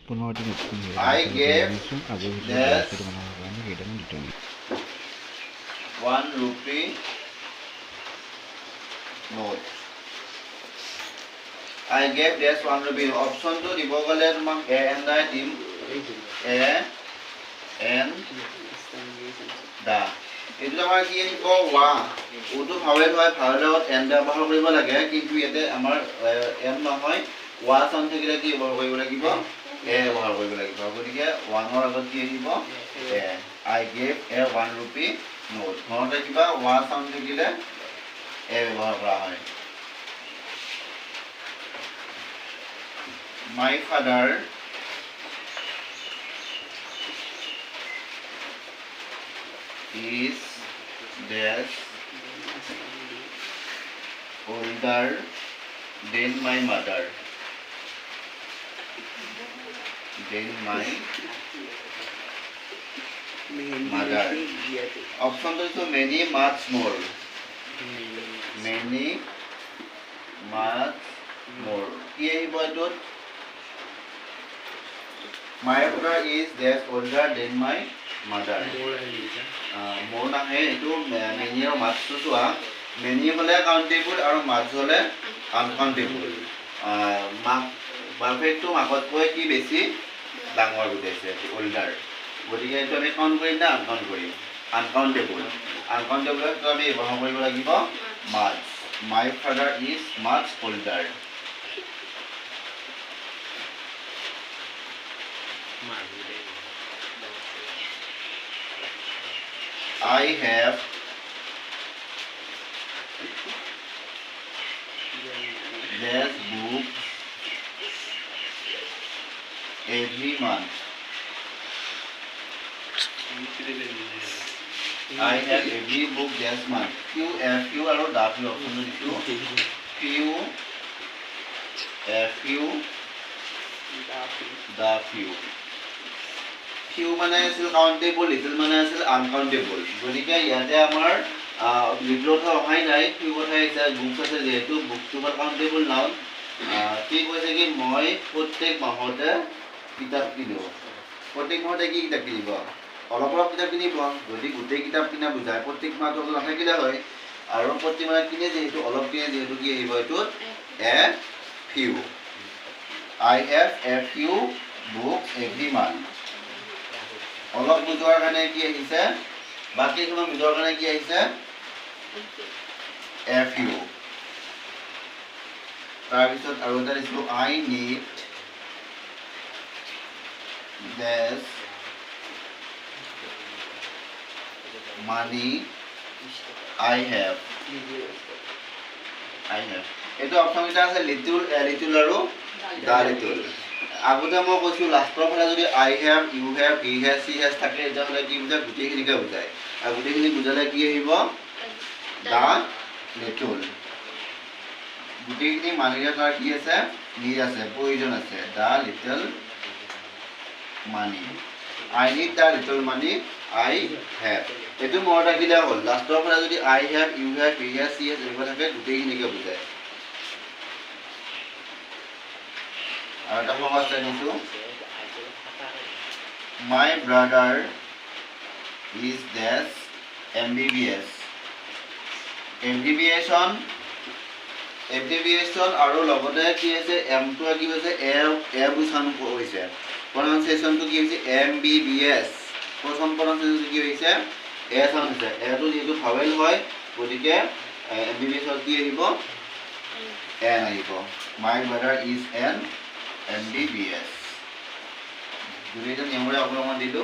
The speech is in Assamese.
I gave this 1 rupee note. I gave this 1 rupee. Option to দিব গলে তোমাক A and I দিম A and the এইটো আমাৰ কি আহিব ওয়া ওটো ভাৱেল হয় ভাৱেলত এন্ড ব্যৱহাৰ কৰিব লাগে কিন্তু ইয়াতে আমাৰ এম নহয় ওয়া চাউন্ড থাকিলে কি ব্যৱহাৰ কৰিব লাগিব এ ব্যৱহাৰ কৰিব লাগিব গতিকে 1 ৰ আগত কি আহিব এ I gave a 1 rupee note নহলে কিবা ওয়া চাউন্ড থাকিলে এ ব্যৱহাৰ কৰা হয় My father is dash older than my mother. Option is many much more. Many much more. My father is dash older than my mother. More na hai itu many or much to chua many hole countable or much hole uncountable. Perfect to makot koi ki besi dangor budese older. Gotike etu ami count kori na uncount kori. Uncountable. Uncountable to ami ব্যৱহাৰ কৰিব লাগিব much. My father is much older. I have this book every month. I have every book this month. Few are W option few few মানে আছিল কাউন্টেবল লিটল মানে আছিল আনকাউন্টেবল গতিকে ইয়াতে আমাৰ লিটল হয় নাই ফিউ কথা আছে বুকস আছে যেহেতু বুকটো কাউন্টেবল নাউন কি কৈছে কি মই প্ৰত্যেক মাহতে কিতাপ কিনো প্ৰত্যেক মাহতে কি কিতাপ কিনিব অলপ অলপ কিতাপ কিনিব যদি গোটেই কিতাপ কিনা বুজায় প্ৰত্যেক মাহত নাথাকিলে হয় আৰু প্ৰত্যেক মাহ কিনে যেহেতু অলপ কিনে যেহেতু কি আহিব এইটোত a few I have a few books every month. অলপ বুজোৱাৰ কাৰণে কি আহিছে বাকি সময় বুজোৱাৰ কাৰণে কি আহিছে a few তাৰপিছত আৰু এটা লিখো I need this money I have এইটো অপচন এটা আছে লিটল আৰু the little আগতে মই কৈছো লাষ্টৰ ফালে যদি I have you have he has she has থাকে এটা হলে কি বুজায় গুটেইখিনিকে বুজায় আৰু গুটেইখিনি বুজালে কি আহিব the little গুটেইখিনি মানিলে তাৰ কি আছে need আছে প্ৰয়োজন আছে the little money I need the little money I have এটো মই ৰাখিলে হ'ল লাষ্টৰ ফালে যদি I have you have he has she has এইবোৰ থাকে গুটেইখিনিকে বুজায় আৰু এটা সহজ জানিছো My brother is dash MBBS abbreviation আৰু লগতে কি আছে M টো কি হৈছে A বুঝানো হৈছে pronunciation টো কি হৈছে MBBS প্ৰথম pronunciation কি হৈছে A সাউন্ড হৈছে A টো যেটো ভাৱেল হয় গতিকে MBBS কি আহিব N আহিব My brother is an MBBS দুইটা নিয়মৰে আপোনাক দিলো